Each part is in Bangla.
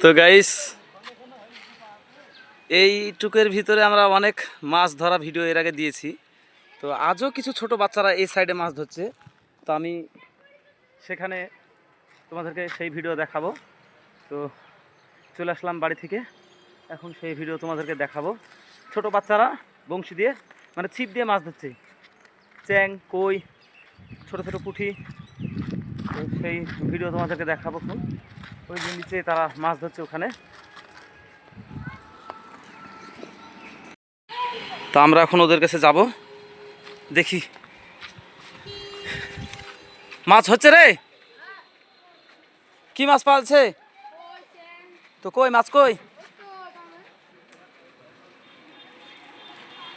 তো গাইস, এইটুকের ভিতরে আমরা অনেক মাছ ধরা ভিডিও এর আগে দিয়েছি। তো আজও কিছু ছোট বাচ্চারা এই সাইডে মাছ ধরছে। তো আমি সেখানে তোমাদেরকে সেই ভিডিও দেখাবো। তো চলে আসলাম বাড়ি থেকে, এখন সেই ভিডিও তোমাদেরকে দেখাবো। ছোট বাচ্চারা বংশী দিয়ে মানে ছিপ দিয়ে মাছ ধরছে, চ্যাং, কই, ছোট ছোট পুঁটি। তো সেই ভিডিও তোমাদেরকে দেখাবো। ওই যে নিচে তারা মাছ ধরছে ওখানে। তো আমরা এখন ওদের কাছে যাব, দেখি মাছ হচ্ছে রে। কি মাছ পালছে? তো কই মাছ কই?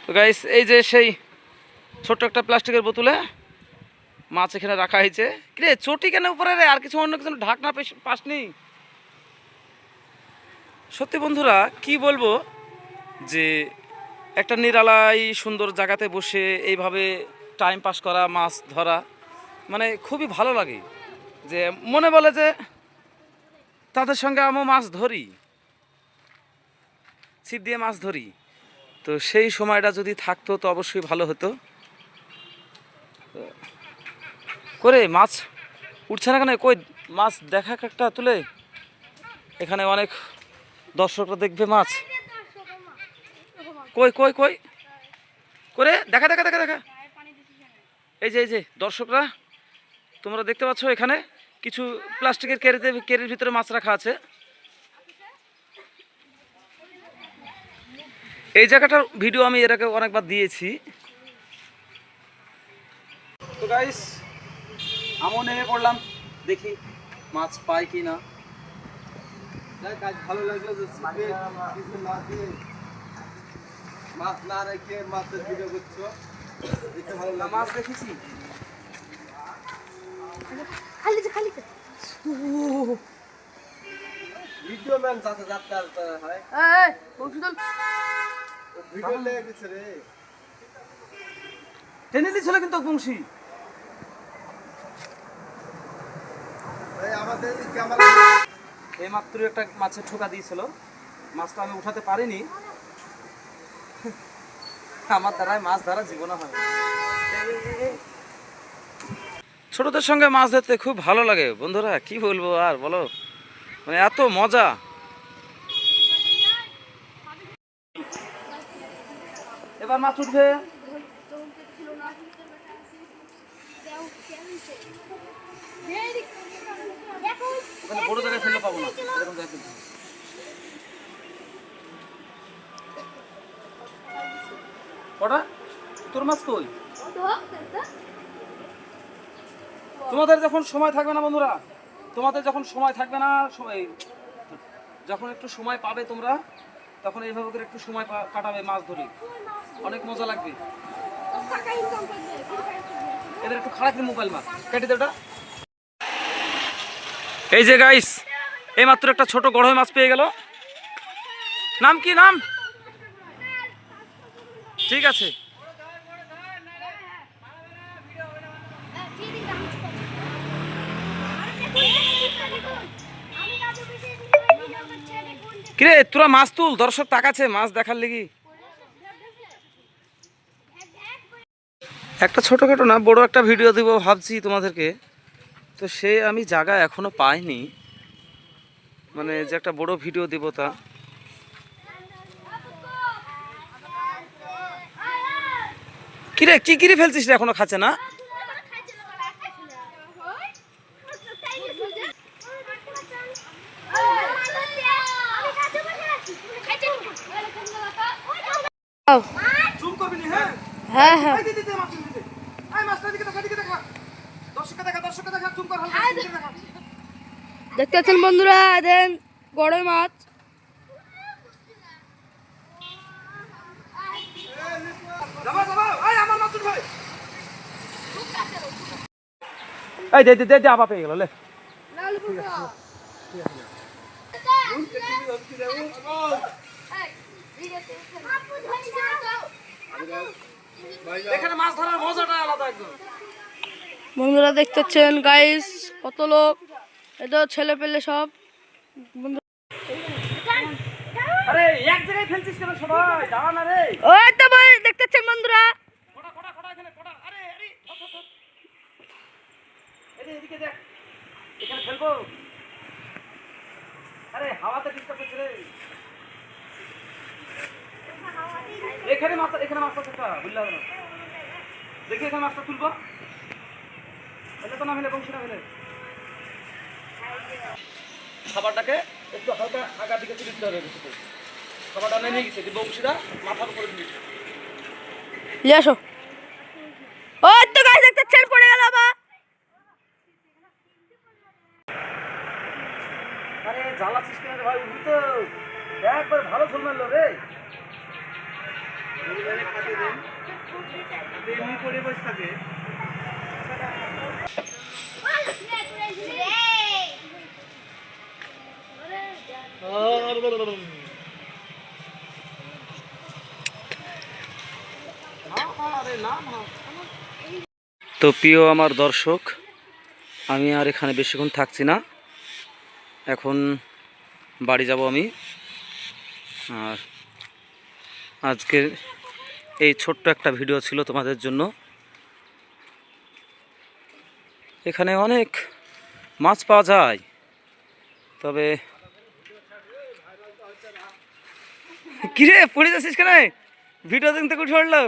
তো গাইস, এই যে সেই ছোট্ট একটা প্লাস্টিকের বোতলে মাছ এখানে রাখা হয়েছে। কিরে চটি কেন উপরে রে? আর কিছু অন্য কিছু ঢাকনা পাসনি? সত্যি বন্ধুরা কি বলবো, যে একটা নিরালাই সুন্দর জায়গাতে বসে এইভাবে টাইম পাস করা, মাছ ধরা মানে খুবই ভালো লাগে। যে মনে বলে যে তাদের সঙ্গে আমিও মাছ ধরি, ছিপ দিয়ে মাছ ধরি। তো সেই সময়টা যদি থাকতো তো অবশ্যই ভালো হতো। করে মাছ উঠছে না কেন? কই মাছ দেখা একটা তুলে, এখানে অনেক দর্শকরা দেখবে মাছ। কই কই কই করে দেখা দেখা দেখা দেখা। এই যে দর্শকরা তোমরা দেখতে পাচ্ছ, এখানে কিছু প্লাস্টিকের কেরির ভিতরে মাছ রাখা আছে। এই জায়গাটার ভিডিও আমি এর আগে অনেকবার দিয়েছি। তো গাইস, আমও নেমে পড়লাম, দেখি মাছ পাই কি না। কাজ ভালো লাগলো যে মাছ না রেখে মাছের ভিডিও করছো, দেখতে ভালো লাগলো। মাছ দেখেছি ভিডিও ম্যান যাতে যাত্রা হয়, ভিডিও লেগে গেছে রে। টেনে দিয়েছিল কিন্তু বংশী। আমাদের ক্যামেরা এই মাত্র একটা মাছের ঠোকা দিয়েছিল, মাছটা আমি উঠাতে পারিনি। আমার দ্বারাই মাছ ধরা জীবনে হয়। ছোটদের সঙ্গে মাছ ধরতে খুব ভালো লাগে বন্ধুরা, কি বলবো আর বলো, মানে এত মজা। এবার মাছ উঠবে। বড় জায়গায় ফেললে পাবো না, এরকম জায়গায়। কটা তোর মাছ কই? তোমাদের যখন সময় থাকবে না বন্ধুরা, তোমাদের যখন সময় থাকবে না, যখন একটু সময় পাবে তোমরা, তখন এইভাবে করে একটু সময় কাটাবে মাছ ধরে, অনেক মজা লাগবে। এদের একটু খারাপ মোবাইল মাছ কেটে দেওটা। এই যে গাইস, এই মাত্র একটা ছোট গড়ই মাছ পেয়ে গেল। নাম কি নাম? ঠিক আছে। কিরে তোরা মাছ তুল, দর্শক তাকাচ্ছে মাছ দেখার লেগে। একটা ছোটখাটো না বড় একটা ভিডিও দিব ভাবছি তোমাদেরকে। তো সে আমি জায়গা এখনো পাইনি, মানে যে একটা বড় ভিডিও দিব তা। কিরে কি কিরে ফেলছিস রে, এখনো খাচ্ছে না? হ্যাঁ হ্যাঁ দেখতে পাচ্ছেন বন্ধুরা, দেন গড়ই মাছ। এই দে দে দে আপা পেয়ে গেল লে। এখানে মাছ ধরার মজাটা আলাদা একদম। বন্ধুরা দেখতে পাচ্ছেন গাইস, কত লোক এই তো ছেলে পেলে সব বন্ধু। আরে এক জায়গায় ফেলছিস কেন সবাই? দাঁড়া না রে। ওই তো ভাই দেখতে পাচ্ছেন বন্ধুরা। কোটা কোটা কোটা এখানে কোটা। আরে আরে ধর ধর ধর। এদিকে দেখ। এখানে ফেলবো। আরে হাওয়াতে ডিস্টার্ব হচ্ছে রে। এখানে মাছ আছে একটা, বুঝলা না? দেখি এখানে মাছটা তুলবো। এটা তো না ফেলে বংশী না ফেলে। খাবারটাকে একটু হালকা আগার দিকে তুলে দিতে হবে কিছুতে। খাবারটা নেমে গেছে, যে বংশীটা মাথার উপরে দিয়েছে। নিয়ে আসো। ওই তো গাছ দেখতে পাচ্ছেন পড়ে গেল আবার। আরে জ্বালা সিস্টেম রে ভাই, উঠি তো একবার ভালো ঝোল মারলো রে। এমনি করে বসে থাকে। তো প্রিয় আমার দর্শক, আমি আর এখানে বেশিক্ষণ থাকছি না, এখন বাড়ি যাব আমি। আর আজকের এই ছোট্ট একটা ভিডিও ছিল তোমাদের জন্য। এখানে অনেক মাছ পাওয়া যায়, তবে কিরে পড়ে যাচ্ছিস কেন? ভিডিও দেখতে উঠে পড়লো।